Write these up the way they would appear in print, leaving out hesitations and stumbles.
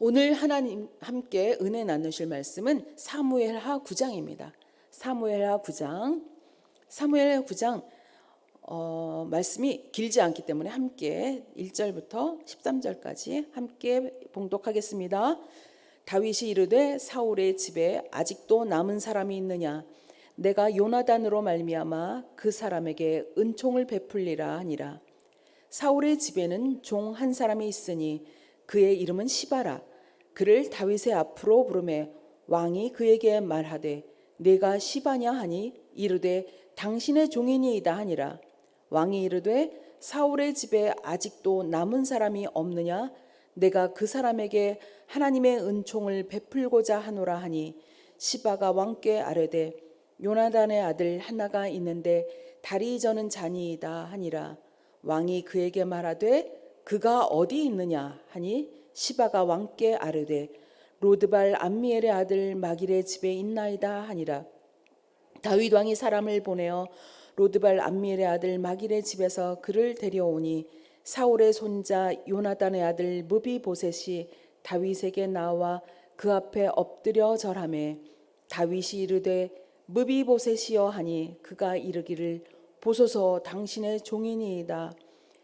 오늘 하나님 함께 은혜 나누실 말씀은 사무엘하 9장입니다. 사무엘하 9장 말씀이 길지 않기 때문에 함께 1절부터 13절까지 함께 봉독하겠습니다. 다윗이 이르되 사울의 집에 아직도 남은 사람이 있느냐? 내가 요나단으로 말미암아 그 사람에게 은총을 베풀리라 하니라. 사울의 집에는 종 한 사람이 있으니 그의 이름은 시바라. 그를 다윗의 앞으로 부르매 왕이 그에게 말하되 내가 시바냐 하니 이르되 당신의 종이니이다 하니라. 왕이 이르되 사울의 집에 아직도 남은 사람이 없느냐? 내가 그 사람에게 하나님의 은총을 베풀고자 하노라 하니 시바가 왕께 아뢰되 요나단의 아들 하나가 있는데 다리 저는 자니이다 하니라. 왕이 그에게 말하되 그가 어디 있느냐 하니 시바가 왕께 아뢰되 로드발 암미엘의 아들 마길의 집에 있나이다 하니라. 다윗 왕이 사람을 보내어 로드발 암미엘의 아들 마길의 집에서 그를 데려오니 사울의 손자 요나단의 아들 무비보셋이 다윗에게 나와 그 앞에 엎드려 절하매 다윗이 이르되 무비보셋이여 하니 그가 이르기를 보소서 당신의 종이니이다.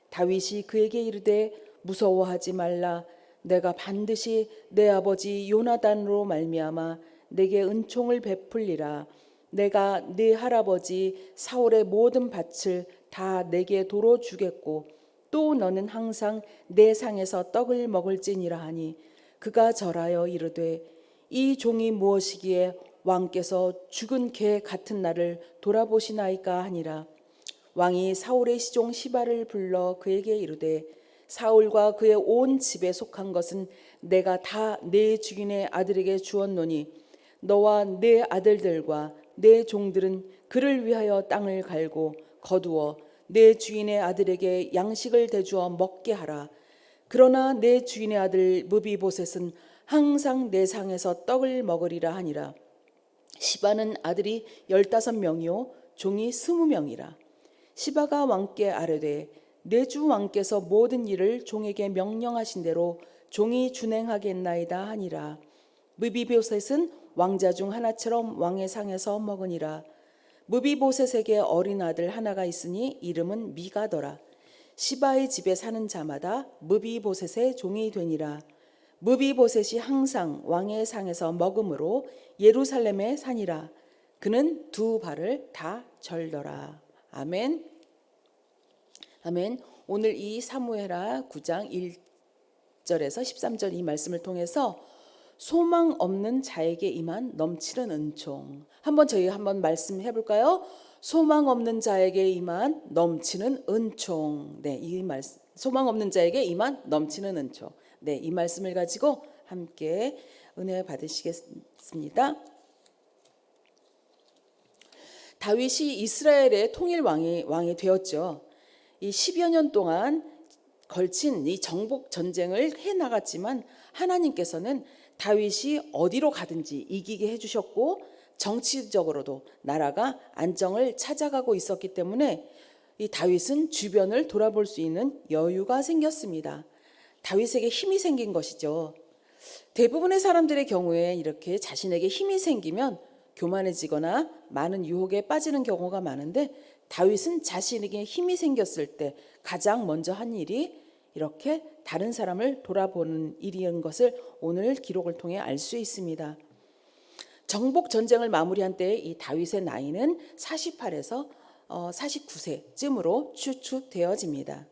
다윗이 그에게 이르되 무서워하지 말라. 내가 반드시 내 아버지 요나단으로 말미암아 내게 은총을 베풀리라. 내가 네 할아버지 사울의 모든 밭을 다 내게 도로 주겠고 또 너는 항상 내 상에서 떡을 먹을지니라 하니 그가 절하여 이르되 이 종이 무엇이기에 왕께서 죽은 개 같은 나를 돌아보시나이까 하니라. 왕이 사울의 시종 시바를 불러 그에게 이르되 사울과 그의 온 집에 속한 것은 내가 다 내 주인의 아들에게 주었노니 너와 내 아들들과 내 종들은 그를 위하여 땅을 갈고 거두어 내 주인의 아들에게 양식을 대주어 먹게 하라. 그러나 내 주인의 아들 무비보셋은 항상 내 상에서 떡을 먹으리라 하니라. 시바는 아들이 15명이요 종이 20명이라. 시바가 왕께 아뢰되 내 주 왕께서 모든 일을 종에게 명령하신 대로 종이 준행하겠나이다 하니라. 무비보셋은 왕자 중 하나처럼 왕의 상에서 먹으니라. 무비보셋에게 어린 아들 하나가 있으니 이름은 미가더라. 시바의 집에 사는 자마다 무비보셋의 종이 되니라. 무비보셋이 항상 왕의 상에서 먹음으로 예루살렘에 사니라. 그는 두 발을 다 절더라. 아멘. 아멘. 오늘 이 사무엘하 9장 1절에서 13절 이 말씀을 통해서 소망 없는 자에게 임한 넘치는 은총. 저희 한번 말씀해 볼까요? 소망 없는 자에게 임한 넘치는 은총. 네, 이 말씀. 소망 없는 자에게 임한 넘치는 은총. 네, 이 말씀을 가지고 함께 은혜 받으시겠습니다. 다윗이 이스라엘의 통일 왕이 되었죠. 이 10여 년 동안 걸친 이 정복 전쟁을 해 나갔지만 하나님께서는 다윗이 어디로 가든지 이기게 해주셨고 정치적으로도 나라가 안정을 찾아가고 있었기 때문에 이 다윗은 주변을 돌아볼 수 있는 여유가 생겼습니다. 다윗에게 힘이 생긴 것이죠. 대부분의 사람들의 경우에 이렇게 자신에게 힘이 생기면 교만해지거나 많은 유혹에 빠지는 경우가 많은데 다윗은 자신에게 힘이 생겼을 때 가장 먼저 한 일이 이렇게 다른 사람을 돌아보는 일인 것을 오늘 기록을 통해 알 수 있습니다. 정복 전쟁을 마무리한 때 이 다윗의 나이는 48에서 49세쯤으로 추측되어집니다.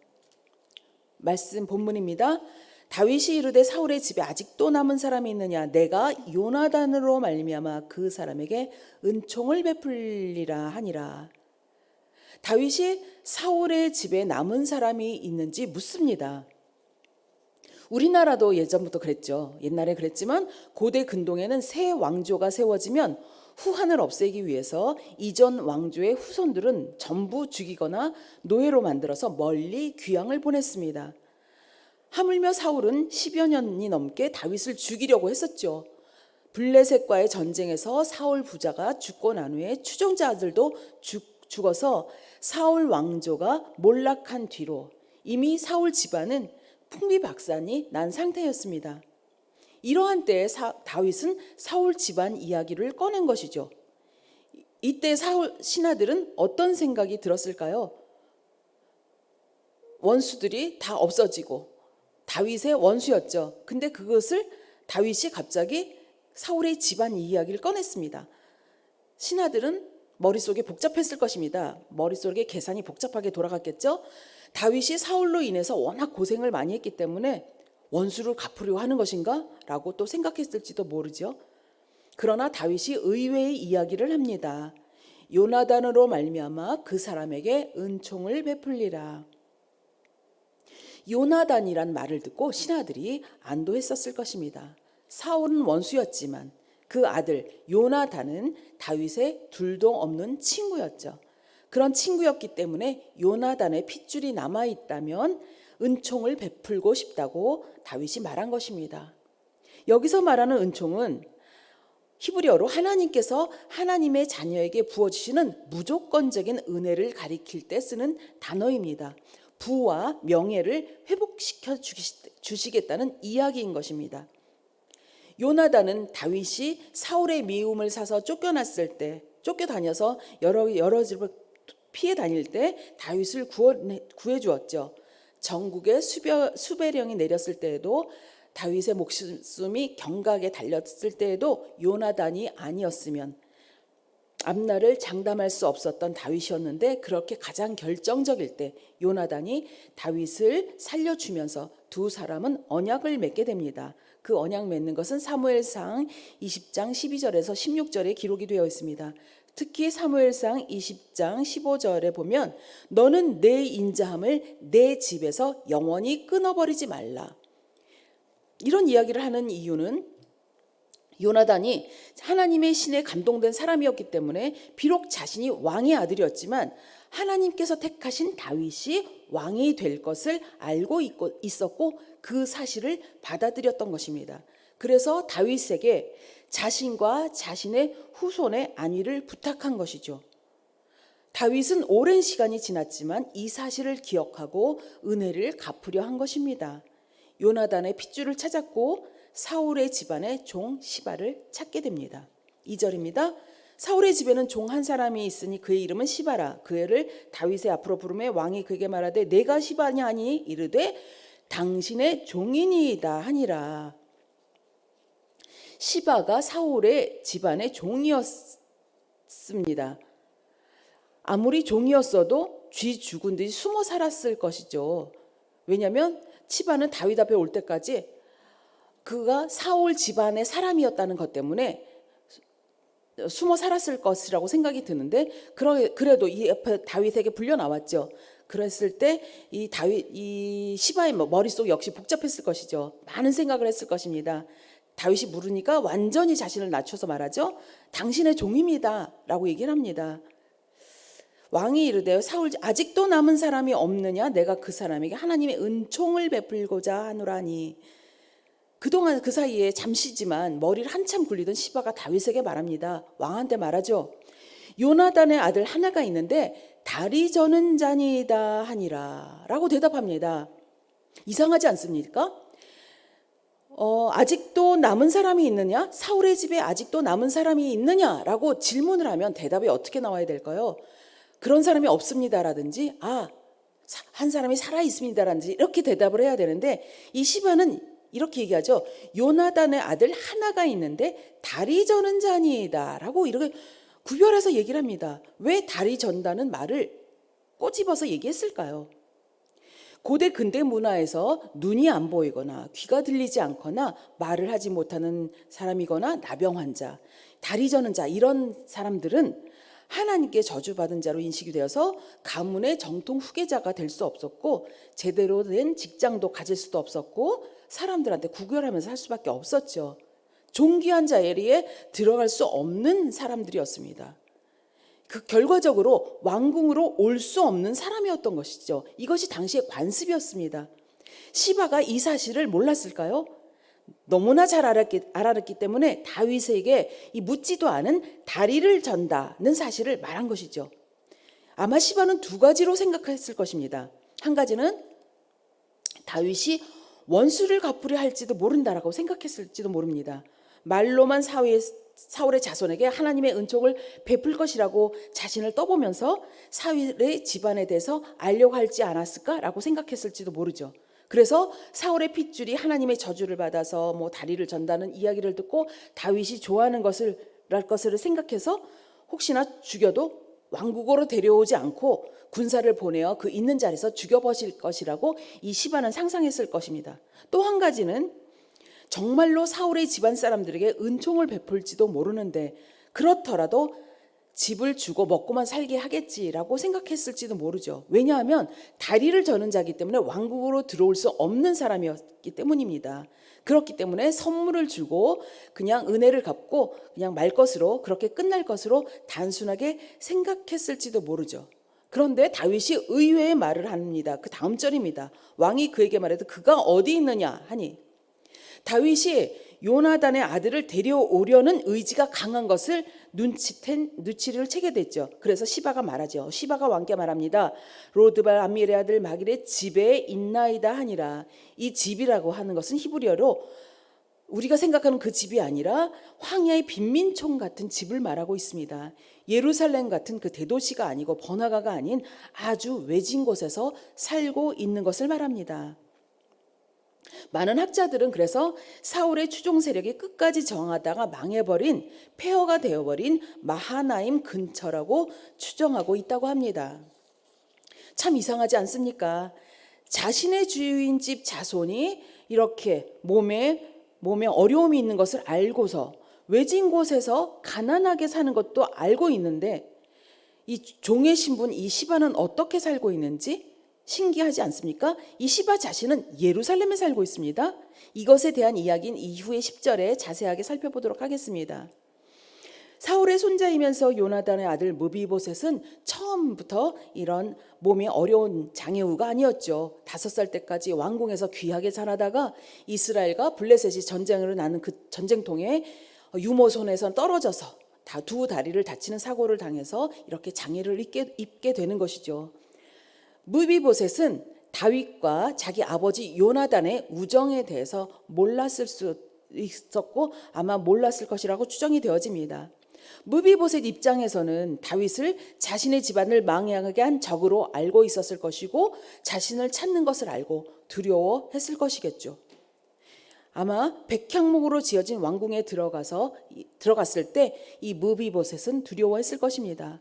말씀 본문입니다. 다윗이 이르되 사울의 집에 아직도 남은 사람이 있느냐? 내가 요나단으로 말미암아 그 사람에게 은총을 베풀리라 하니라. 다윗이 사울의 집에 남은 사람이 있는지 묻습니다. 우리나라도 예전부터 그랬죠. 옛날에 그랬지만 고대 근동에는 새 왕조가 세워지면 후한을 없애기 위해서 이전 왕조의 후손들은 전부 죽이거나 노예로 만들어서 멀리 귀양을 보냈습니다. 하물며 사울은 10여 년이 넘게 다윗을 죽이려고 했었죠. 블레셋과의 전쟁에서 사울 부자가 죽고 난 후에 추종자들도 죽어서 사울 왕조가 몰락한 뒤로 이미 사울 집안은 풍비박산이 난 상태였습니다. 이러한 때에 다윗은 사울 집안 이야기를 꺼낸 것이죠. 이때 사울 신하들은 어떤 생각이 들었을까요? 원수들이 다 없어지고 다윗의 원수였죠. 근데 그것을 다윗이 갑자기 사울의 집안 이야기를 꺼냈습니다. 신하들은 머릿속에 복잡했을 것입니다. 머릿속에 계산이 복잡하게 돌아갔겠죠. 다윗이 사울로 인해서 워낙 고생을 많이 했기 때문에 원수를 갚으려 하는 것인가? 라고 또 생각했을지도 모르죠. 그러나 다윗이 의외의 이야기를 합니다. 요나단으로 말미암아 그 사람에게 은총을 베풀리라. 요나단이란 말을 듣고 신하들이 안도했었을 것입니다. 사울은 원수였지만 그 아들 요나단은 다윗의 둘도 없는 친구였죠. 그런 친구였기 때문에 요나단의 핏줄이 남아있다면 은총을 베풀고 싶다고 다윗이 말한 것입니다. 여기서 말하는 은총은 히브리어로 하나님께서 하나님의 자녀에게 부어주시는 무조건적인 은혜를 가리킬 때 쓰는 단어입니다. 부와 명예를 회복시켜 주시겠다는 이야기인 것입니다. 요나단은 다윗이 사울의 미움을 사서 쫓겨다녀서 여러 집을 피해 다닐 때 다윗을 구해 주었죠. 전국에 수배령이 내렸을 때에도 다윗의 목숨이 경각에 달렸을 때에도 요나단이 아니었으면 앞날을 장담할 수 없었던 다윗이었는데 그렇게 가장 결정적일 때 요나단이 다윗을 살려주면서 두 사람은 언약을 맺게 됩니다. 그 언약 맺는 것은 사무엘상 20장 12절에서 16절에 기록이 되어 있습니다. 특히 사무엘상 20장 15절에 보면 너는 내 인자함을 내 집에서 영원히 끊어버리지 말라. 이런 이야기를 하는 이유는 요나단이 하나님의 신에 감동된 사람이었기 때문에 비록 자신이 왕의 아들이었지만 하나님께서 택하신 다윗이 왕이 될 것을 알고 있었고 그 사실을 받아들였던 것입니다. 그래서 다윗에게 자신과 자신의 후손의 안위를 부탁한 것이죠. 다윗은 오랜 시간이 지났지만 이 사실을 기억하고 은혜를 갚으려 한 것입니다. 요나단의 핏줄을 찾았고 사울의 집안의 종 시바를 찾게 됩니다. 2절입니다. 사울의 집에는 종 한 사람이 있으니 그의 이름은 시바라. 그 애를 다윗의 앞으로 부르매 왕이 그에게 말하되 내가 시바냐 하니 이르되 당신의 종이니이다 하니라. 시바가 사울의 집안의 종이었습니다. 아무리 종이었어도 쥐 죽은 듯이 숨어 살았을 것이죠. 왜냐하면 시바는 다윗 앞에 올 때까지 그가 사울 집안의 사람이었다는 것 때문에 숨어 살았을 것이라고 생각이 드는데 그래도 이 옆에 다윗에게 불려 나왔죠. 그랬을 때 이 시바의 머릿속 역시 복잡했을 것이죠. 많은 생각을 했을 것입니다. 다윗이 물으니까 완전히 자신을 낮춰서 말하죠. 당신의 종입니다 라고 얘기를 합니다. 왕이 이르되 사울 아직도 남은 사람이 없느냐 내가 그 사람에게 하나님의 은총을 베풀고자 하노라니. 그동안 그 사이에 잠시지만 머리를 한참 굴리던 시바가 다윗에게 말합니다. 왕한테 말하죠. 요나단의 아들 하나가 있는데 다리 저는 자니이다 하니라 라고 대답합니다. 이상하지 않습니까? 아직도 남은 사람이 있느냐? 사울의 집에 아직도 남은 사람이 있느냐라고 질문을 하면 대답이 어떻게 나와야 될까요? 그런 사람이 없습니다라든지 한 사람이 살아 있습니다라든지 이렇게 대답을 해야 되는데 이 시바는 이렇게 얘기하죠. 요나단의 아들 하나가 있는데 다리 저는 자니이다 라고 이렇게 구별해서 얘기를 합니다. 왜 다리 전다는 말을 꼬집어서 얘기했을까요? 고대 근대 문화에서 눈이 안 보이거나 귀가 들리지 않거나 말을 하지 못하는 사람이거나 나병 환자, 다리 저는 자 이런 사람들은 하나님께 저주받은 자로 인식이 되어서 가문의 정통 후계자가 될 수 없었고 제대로 된 직장도 가질 수도 없었고 사람들한테 구별하면서 살 수밖에 없었죠. 존귀한 자리에 들어갈 수 없는 사람들이었습니다. 그 결과적으로 왕궁으로 올 수 없는 사람이었던 것이죠. 이것이 당시의 관습이었습니다. 시바가 이 사실을 몰랐을까요? 너무나 잘 알았기 때문에 다윗에게 이 묻지도 않은 다리를 전다는 사실을 말한 것이죠. 아마 시바는 두 가지로 생각했을 것입니다. 한 가지는 다윗이 원수를 갚으려 할지도 모른다라고 생각했을지도 모릅니다. 말로만 사울의 자손에게 하나님의 은총을 베풀 것이라고 자신을 떠보면서 사울의 집안에 대해서 알려고 할지 않았을까라고 생각했을지도 모르죠. 그래서 사울의 핏줄이 하나님의 저주를 받아서 다리를 전다는 이야기를 듣고 다윗이 좋아하는 것을 생각해서 혹시나 죽여도 왕국으로 데려오지 않고 군사를 보내어 그 있는 자리에서 죽여버릴 것이라고 이 시바는 상상했을 것입니다. 또 한 가지는 정말로 사울의 집안 사람들에게 은총을 베풀지도 모르는데 그렇더라도 집을 주고 먹고만 살게 하겠지라고 생각했을지도 모르죠. 왜냐하면 다리를 저는 자기 때문에 왕국으로 들어올 수 없는 사람이었기 때문입니다. 그렇기 때문에 선물을 주고 그냥 은혜를 갚고 그냥 말 것으로 그렇게 끝날 것으로 단순하게 생각했을지도 모르죠. 그런데 다윗이 의외의 말을 합니다. 그 다음 절입니다. 왕이 그에게 말해도 그가 어디 있느냐 하니, 다윗이 요나단의 아들을 데려오려는 의지가 강한 것을 눈치를 채게 됐죠. 그래서 시바가 말하죠. 시바가 왕께 말합니다. 로드발 암미엘의 아들 마길의 집에 있나이다 하니라. 이 집이라고 하는 것은 히브리어로 우리가 생각하는 그 집이 아니라 황야의 빈민촌 같은 집을 말하고 있습니다. 예루살렘 같은 그 대도시가 아니고 번화가가 아닌 아주 외진 곳에서 살고 있는 것을 말합니다. 많은 학자들은 그래서 사울의 추종 세력이 끝까지 정하다가 망해버린, 폐허가 되어버린 마하나임 근처라고 추정하고 있다고 합니다. 참 이상하지 않습니까? 자신의 주인집 자손이 이렇게 몸에 어려움이 있는 것을 알고서 외진 곳에서 가난하게 사는 것도 알고 있는데 이 종의 신분 이 시바는 어떻게 살고 있는지 신기하지 않습니까? 이 시바 자신은 예루살렘에 살고 있습니다. 이것에 대한 이야기는 이후의 10절에 자세하게 살펴보도록 하겠습니다. 사울의 손자이면서 요나단의 아들 무비보셋은 처음부터 이런 몸에 어려운 장애우가 아니었죠. 5살 때까지 왕궁에서 귀하게 자라다가 이스라엘과 블레셋이 전쟁으로 나는 그 전쟁통에 유모손에서 떨어져서 두 다리를 다치는 사고를 당해서 이렇게 장애를 입게 되는 것이죠. 무비보셋은 다윗과 자기 아버지 요나단의 우정에 대해서 몰랐을 수 있었고 아마 몰랐을 것이라고 추정이 되어집니다. 무비보셋 입장에서는 다윗을 자신의 집안을 망하게 한 적으로 알고 있었을 것이고 자신을 찾는 것을 알고 두려워했을 것이겠죠. 아마 백향목으로 지어진 왕궁에 들어갔을 때 이 무비보셋은 두려워했을 것입니다.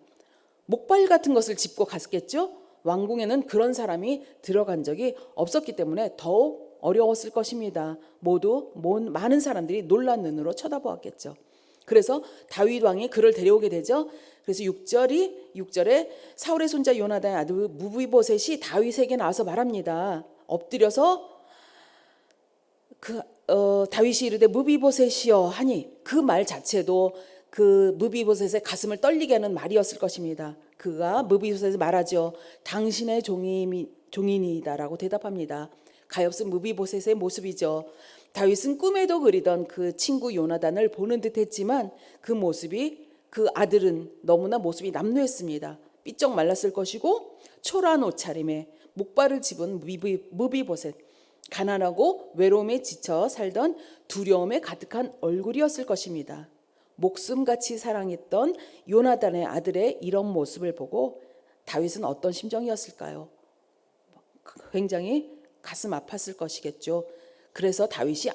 목발 같은 것을 짚고 갔겠죠. 왕궁에는 그런 사람이 들어간 적이 없었기 때문에 더욱 어려웠을 것입니다. 많은 사람들이 놀란 눈으로 쳐다보았겠죠. 그래서 다윗 왕이 그를 데려오게 되죠. 그래서 6절에 사울의 손자 요나단의 아들 무비보셋이 다윗에게 나와서 말합니다. 엎드려서 다윗이 이르되 무비보셋이여 하니 그 말 자체도 그 무비보셋의 가슴을 떨리게 하는 말이었을 것입니다. 그가 무비보셋에 말하죠. 당신의 종인이다라고 대답합니다. 가엾은 무비보셋의 모습이죠. 다윗은 꿈에도 그리던 그 친구 요나단을 보는 듯 했지만 그 아들은 너무나 모습이 남루했습니다. 삐쩍 말랐을 것이고 초라한 옷차림에 목발을 집은 무비보셋, 가난하고 외로움에 지쳐 살던 두려움에 가득한 얼굴이었을 것입니다. 목숨같이 사랑했던 요나단의 아들의 이런 모습을 보고 다윗은 어떤 심정이었을까요? 굉장히 가슴 아팠을 것이겠죠. 그래서 다윗이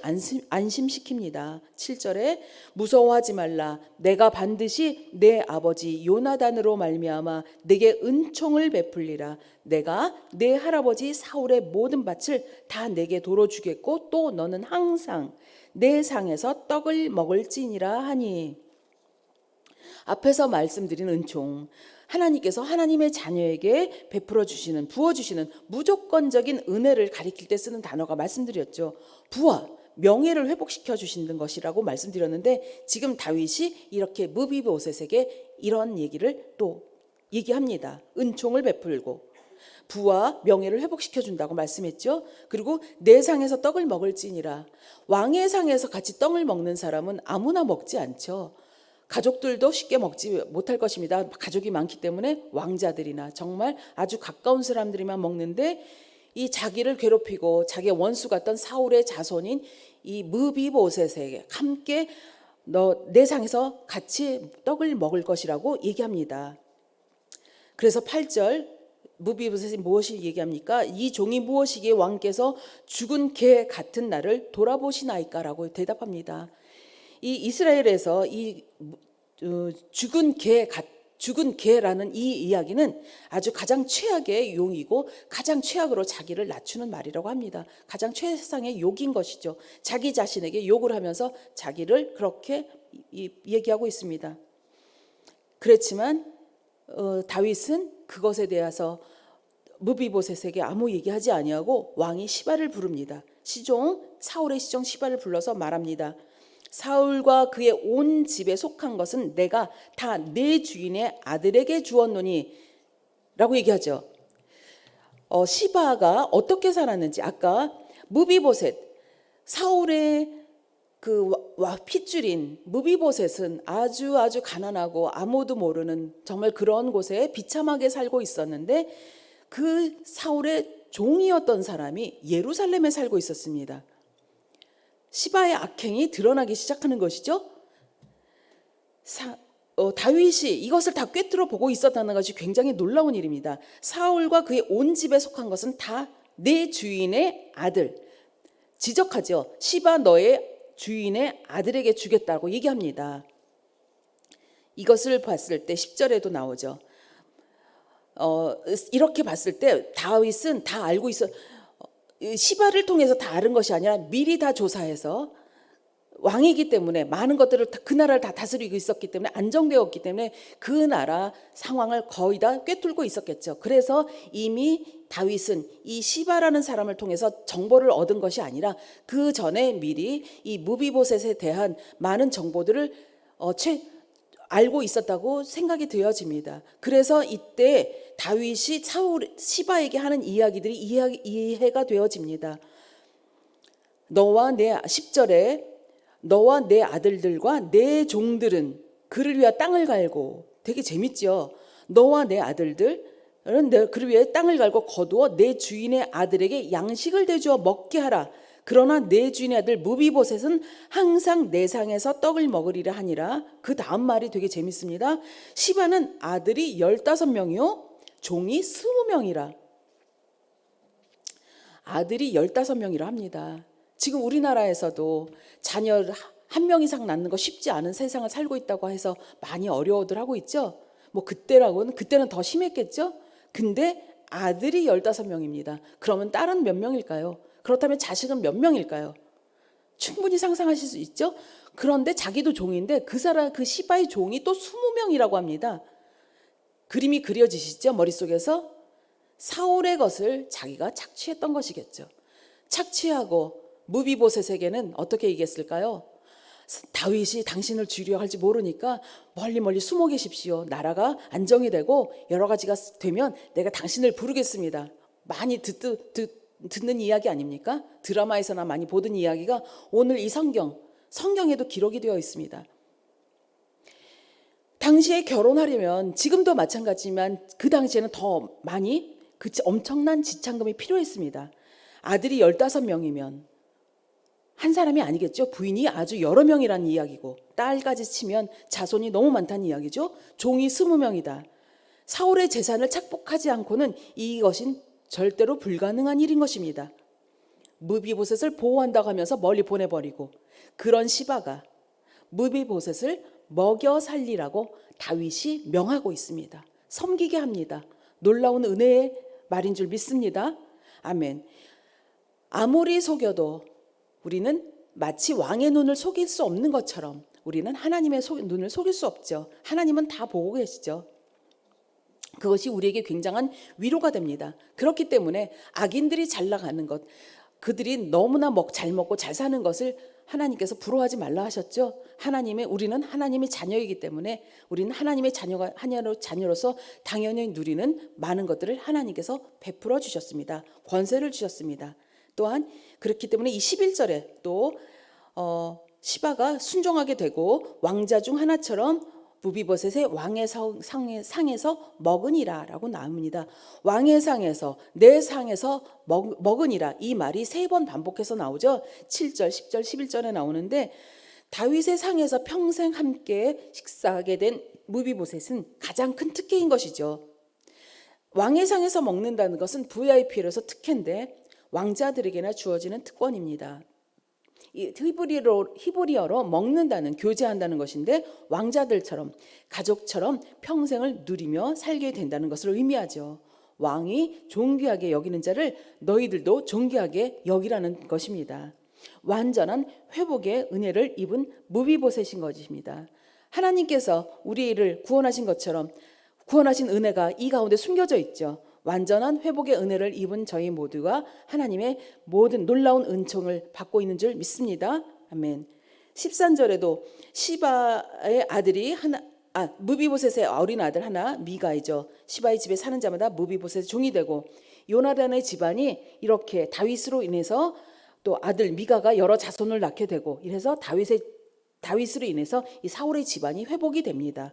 안심시킵니다. 7절에 무서워하지 말라. 내가 반드시 내 아버지 요나단으로 말미암아 내게 은총을 베풀리라. 내가 내 할아버지 사울의 모든 밭을 다 내게 도로 주겠고 또 너는 항상 내 상에서 떡을 먹을지니라 하니. 앞에서 말씀드린 은총, 하나님께서 하나님의 자녀에게 베풀어 주시는, 부어 주시는 무조건적인 은혜를 가리킬 때 쓰는 단어가 말씀드렸죠. 부와 명예를 회복시켜 주시는 것이라고 말씀드렸는데 지금 다윗이 이렇게 무비보셋에게 이런 얘기를 또 얘기합니다. 은총을 베풀고 부와 명예를 회복시켜 준다고 말씀했죠. 그리고 내 상에서 떡을 먹을지니라. 왕의 상에서 같이 떡을 먹는 사람은 아무나 먹지 않죠. 가족들도 쉽게 먹지 못할 것입니다. 가족이 많기 때문에 왕자들이나 정말 아주 가까운 사람들이만 먹는데 이 자기를 괴롭히고 자기의 원수 같던 사울의 자손인 이 무비보셋에게 함께 너 내 상에서 같이 떡을 먹을 것이라고 얘기합니다. 그래서 8절 무비보셋이 무엇을 얘기합니까? 이 종이 무엇이기에 왕께서 죽은 개 같은 나를 돌아보시나이까라고 대답합니다. 이 이스라엘에서 이 죽은 개라는 이 이야기는 아주 가장 최악의 용이고 가장 최악으로 자기를 낮추는 말이라고 합니다. 가장 최상의 욕인 것이죠. 자기 자신에게 욕을 하면서 자기를 그렇게 얘기하고 있습니다. 그렇지만 다윗은 그것에 대해서 무비보셋에게 아무 얘기하지 아니하고 왕이 시바를 부릅니다. 사울의 시종 시바를 불러서 말합니다. 사울과 그의 온 집에 속한 것은 내가 다 내 주인의 아들에게 주었노니 라고 얘기하죠. 시바가 어떻게 살았는지, 아까 무비보셋, 사울의 그 핏줄인 무비보셋은 아주 가난하고 아무도 모르는 정말 그런 곳에 비참하게 살고 있었는데, 그 사울의 종이었던 사람이 예루살렘에 살고 있었습니다. 시바의 악행이 드러나기 시작하는 것이죠. 다윗이 이것을 다 꿰뚫어 보고 있었다는 것이 굉장히 놀라운 일입니다. 사울과 그의 온 집에 속한 것은 다 내 주인의 아들, 지적하죠. 시바 너의 주인의 아들에게 주겠다고 얘기합니다. 이것을 봤을 때 10절에도 나오죠. 이렇게 봤을 때 다윗은 다 알고 있어. 시바를 통해서 다 아는 것이 아니라 미리 다 조사해서, 왕이기 때문에 많은 것들을 그 나라를 다 다스리고 있었기 때문에, 안정되었기 때문에 그 나라 상황을 거의 다 꿰뚫고 있었겠죠. 그래서 이미 다윗은 이 시바라는 사람을 통해서 정보를 얻은 것이 아니라 그 전에 미리 이 무비보셋에 대한 많은 정보들을 알고 있었다고 생각이 되어집니다. 그래서 이때 다윗이 시바에게 하는 이야기들이 이해가 되어집니다. 10절에 너와 내 아들들과 내 종들은 그를 위하여 땅을 갈고, 되게 재밌죠. 너와 내 아들들은 그를 위해 땅을 갈고 거두어 내 주인의 아들에게 양식을 대주어 먹게 하라. 그러나 내 주인의 아들 무비보셋은 항상 내 상에서 떡을 먹으리라 하니라. 그 다음 말이 되게 재밌습니다. 시바는 아들이 15명이요 종이 20명이라. 아들이 15명이라 합니다. 지금 우리나라에서도 자녀 한 명 이상 낳는 거 쉽지 않은 세상을 살고 있다고 해서 많이 어려워들 하고 있죠. 뭐 그때는 더 심했겠죠. 근데 아들이 15명입니다. 그러면 딸은 몇 명일까요? 그렇다면 자식은 몇 명일까요? 충분히 상상하실 수 있죠. 그런데 자기도 종인데 그 시바의 종이 또 20명이라고 합니다. 그림이 그려지시죠? 머릿속에서. 사울의 것을 자기가 착취했던 것이겠죠. 착취하고 무비보셋에게는 어떻게 얘기했을까요? 다윗이 당신을 죽이려 할지 모르니까 멀리 숨어 계십시오. 나라가 안정이 되고 여러 가지가 되면 내가 당신을 부르겠습니다. 많이 듣는 이야기 아닙니까? 드라마에서나 많이 보던 이야기가 오늘 이 성경에도 기록이 되어 있습니다. 당시에 결혼하려면, 지금도 마찬가지지만 그 당시에는 더 많이 엄청난 지참금이 필요했습니다. 아들이 15명이면 한 사람이 아니겠죠. 부인이 아주 여러 명이라는 이야기고, 딸까지 치면 자손이 너무 많다는 이야기죠. 종이 20명이다. 사울의 재산을 착복하지 않고는 이것은 절대로 불가능한 일인 것입니다. 무비보셋을 보호한다고 하면서 멀리 보내버리고, 그런 시바가 무비보셋을 먹여 살리라고 다윗이 명하고 있습니다. 섬기게 합니다. 놀라운 은혜의 말인 줄 믿습니다. 아멘. 아무리 속여도 우리는 마치 왕의 눈을 속일 수 없는 것처럼 우리는 하나님의 눈을 속일 수 없죠. 하나님은 다 보고 계시죠. 그것이 우리에게 굉장한 위로가 됩니다. 그렇기 때문에 악인들이 잘 나가는 것, 그들이 너무나 잘 먹고 잘 사는 것을 하나님께서 부러워하지 말라 하셨죠. 우리는 하나님의 자녀이기 때문에 우리는 하나님의 자녀로서 당연히 누리는 많은 것들을 하나님께서 베풀어 주셨습니다. 권세를 주셨습니다. 또한 그렇기 때문에 이 11절에 또 시바가 순종하게 되고 왕자 중 하나처럼 무비보셋의 왕의 상에서 먹으니라 라고 나옵니다. 왕의 상에서, 내 상에서 먹으니라, 이 말이 3번 반복해서 나오죠. 7절, 10절, 11절에 나오는데 다윗의 상에서 평생 함께 식사하게 된 무비보셋은 가장 큰 특혜인 것이죠. 왕의 상에서 먹는다는 것은 VIP로서 특혜인데 왕자들에게나 주어지는 특권입니다. 이 히브리어로 먹는다는, 교제한다는 것인데 왕자들처럼, 가족처럼 평생을 누리며 살게 된다는 것을 의미하죠. 왕이 존귀하게 여기는 자를 너희들도 존귀하게 여기라는 것입니다. 완전한 회복의 은혜를 입은 무비보셋인 것입니다. 하나님께서 우리를 구원하신 것처럼 구원하신 은혜가 이 가운데 숨겨져 있죠. 완전한 회복의 은혜를 입은 저희 모두가 하나님의 모든 놀라운 은총을 받고 있는 줄 믿습니다. 아멘. 13절에도 시바의 아들이 무비보셋의 어린 아들 하나, 미가이죠. 시바의 집에 사는 자마다 무비보셋의 종이 되고, 요나단의 집안이 이렇게 다윗으로 인해서 또 아들 미가가 여러 자손을 낳게 되고, 이래서 다윗으로 인해서 이 사울의 집안이 회복이 됩니다.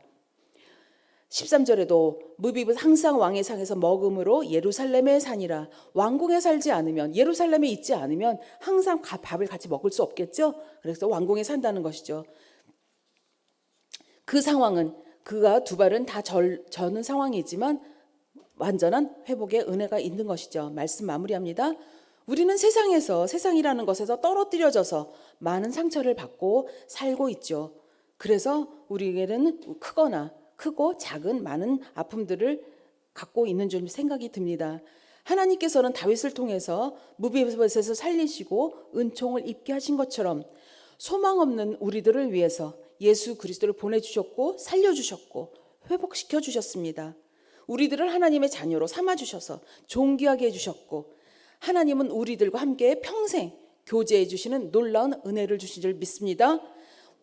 13절에도 무비보셋 항상 왕의 상에서 먹음으로 예루살렘에 사니라. 왕궁에 살지 않으면, 예루살렘에 있지 않으면 항상 밥을 같이 먹을 수 없겠죠. 그래서 왕궁에 산다는 것이죠. 그 상황은 그가 두 발은 다 저는 상황이지만 완전한 회복의 은혜가 있는 것이죠. 말씀 마무리합니다. 우리는 세상이라는 것에서 떨어뜨려져서 많은 상처를 받고 살고 있죠. 그래서 우리에게는 크고 작은 많은 아픔들을 갖고 있는 줄 생각이 듭니다. 하나님께서는 다윗을 통해서 무비보셋을 살리시고 은총을 입게 하신 것처럼 소망 없는 우리들을 위해서 예수 그리스도를 보내주셨고 살려주셨고 회복시켜 주셨습니다. 우리들을 하나님의 자녀로 삼아주셔서 존귀하게 해주셨고, 하나님은 우리들과 함께 평생 교제해 주시는 놀라운 은혜를 주신 줄 믿습니다.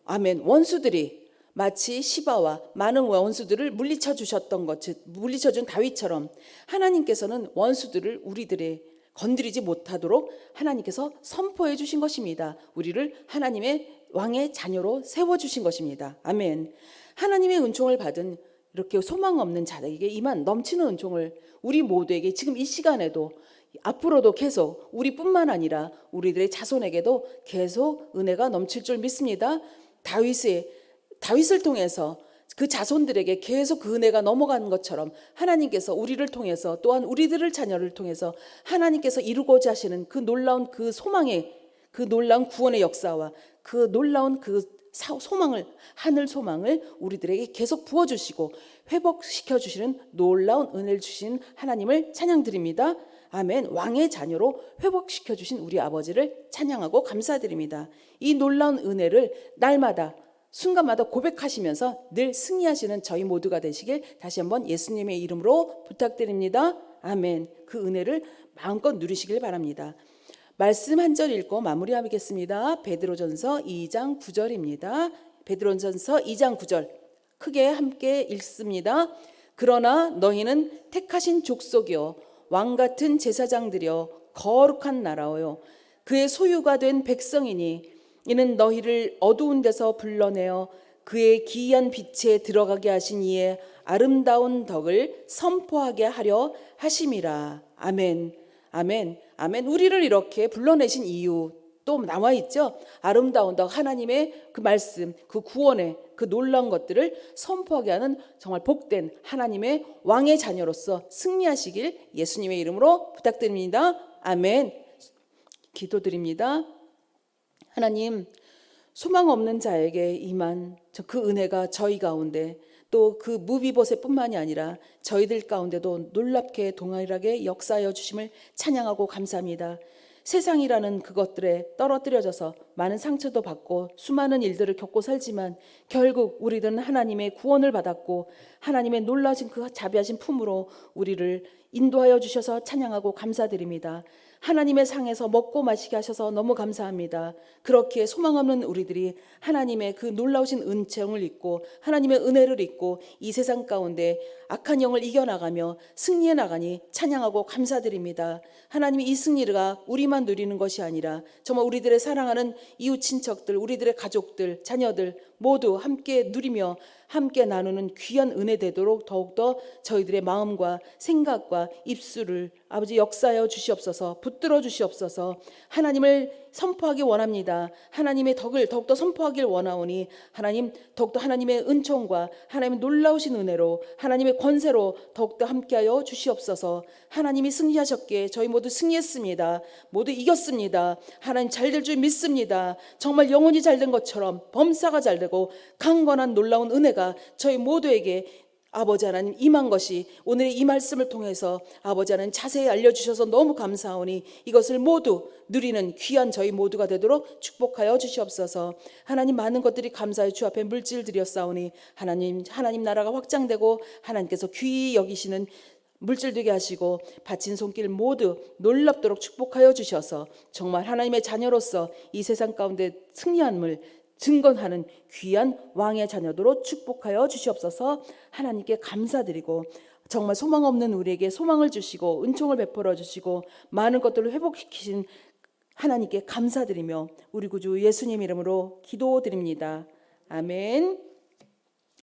아멘. 원수들이 마치 시바와 많은 원수들을 물리쳐 준 다윗처럼 하나님께서는 원수들을 우리들의 건드리지 못하도록 하나님께서 선포해 주신 것입니다. 우리를 하나님의 왕의 자녀로 세워주신 것입니다. 아멘. 하나님의 은총을 받은 이렇게 소망 없는 자에게 임한 넘치는 은총을 우리 모두에게 지금 이 시간에도 앞으로도 계속 우리뿐만 아니라 우리들의 자손에게도 계속 은혜가 넘칠 줄 믿습니다. 다윗을 통해서 그 자손들에게 계속 그 은혜가 넘어가는 것처럼 하나님께서 우리를 통해서 또한 우리들을 자녀를 통해서 하나님께서 이루고자 하시는 그 놀라운 그 소망의, 그 놀라운 구원의 역사와 그 놀라운 그 소망을, 하늘 소망을 우리들에게 계속 부어주시고 회복시켜 주시는 놀라운 은혜를 주신 하나님을 찬양드립니다. 아멘. 왕의 자녀로 회복시켜 주신 우리 아버지를 찬양하고 감사드립니다. 이 놀라운 은혜를 날마다 순간마다 고백하시면서 늘 승리하시는 저희 모두가 되시길 다시 한번 예수님의 이름으로 부탁드립니다. 아멘. 그 은혜를 마음껏 누리시길 바랍니다. 말씀 한 절 읽고 마무리하겠습니다. 베드로전서 2장 9절입니다. 베드로전서 2장 9절 크게 함께 읽습니다. 그러나 너희는 택하신 족속이요 왕 같은 제사장들이요 거룩한 나라요 그의 소유가 된 백성이니 이는 너희를 어두운 데서 불러내어 그의 기이한 빛에 들어가게 하신 이의 아름다운 덕을 선포하게 하려 하심이라. 아멘. 아멘. 아멘. 우리를 이렇게 불러내신 이유 또 나와 있죠. 아름다운 덕, 하나님의 그 말씀, 그 구원의 그 놀라운 것들을 선포하게 하는 정말 복된 하나님의 왕의 자녀로서 승리하시길 예수님의 이름으로 부탁드립니다. 아멘. 기도드립니다. 하나님, 소망 없는 자에게 임한 그 은혜가 저희 가운데 또 그 무비보셋뿐만이 아니라 저희들 가운데도 놀랍게 동일하게 역사하여 주심을 찬양하고 감사합니다. 세상이라는 그것들에 떨어뜨려져서 많은 상처도 받고 수많은 일들을 겪고 살지만 결국 우리들은 하나님의 구원을 받았고 하나님의 놀라신 그 자비하신 품으로 우리를 인도하여 주셔서 찬양하고 감사드립니다. 하나님의 상에서 먹고 마시게 하셔서 너무 감사합니다. 그렇게 소망 없는 우리들이 하나님의 그 놀라우신 은총을 잊고 하나님의 은혜를 잊고 이 세상 가운데 악한 영을 이겨나가며 승리해 나가니 찬양하고 감사드립니다. 하나님이 이 승리가 우리만 누리는 것이 아니라 정말 우리들의 사랑하는 이웃 친척들, 우리들의 가족들, 자녀들 모두 함께 누리며 함께 나누는 귀한 은혜 되도록 더욱더 저희들의 마음과 생각과 입술을 아버지 역사하여 주시옵소서. 붙들어 주시옵소서. 하나님을 선포하기 원합니다. 하나님의 덕을 더욱더 선포하길 원하오니 하나님 더욱더 하나님의 은총과 하나님의 놀라우신 은혜로 하나님의 권세로 더욱더 함께하여 주시옵소서. 하나님이 승리하셨기에 저희 모두 승리했습니다. 모두 이겼습니다. 하나님 잘 될 줄 믿습니다. 정말 영혼이 잘 된 것처럼 범사가 잘 되고 강건한 놀라운 은혜가 저희 모두에게 아버지 하나님 임한 것이 오늘의 이 말씀을 통해서 아버지 하나님 자세히 알려주셔서 너무 감사하오니 이것을 모두 누리는 귀한 저희 모두가 되도록 축복하여 주시옵소서. 하나님 많은 것들이 감사의 주 앞에 물질드렸사오니 하나님 나라가 확장되고 하나님께서 귀히 여기시는 물질 되게 하시고 바친 손길 모두 놀랍도록 축복하여 주셔서 정말 하나님의 자녀로서 이 세상 가운데 승리함을 증거하는 귀한 왕의 자녀도로 축복하여 주시옵소서. 하나님께 감사드리고 정말 소망 없는 우리에게 소망을 주시고 은총을 베풀어 주시고 많은 것들을 회복시키신 하나님께 감사드리며 우리 구주 예수님 이름으로 기도드립니다. 아멘.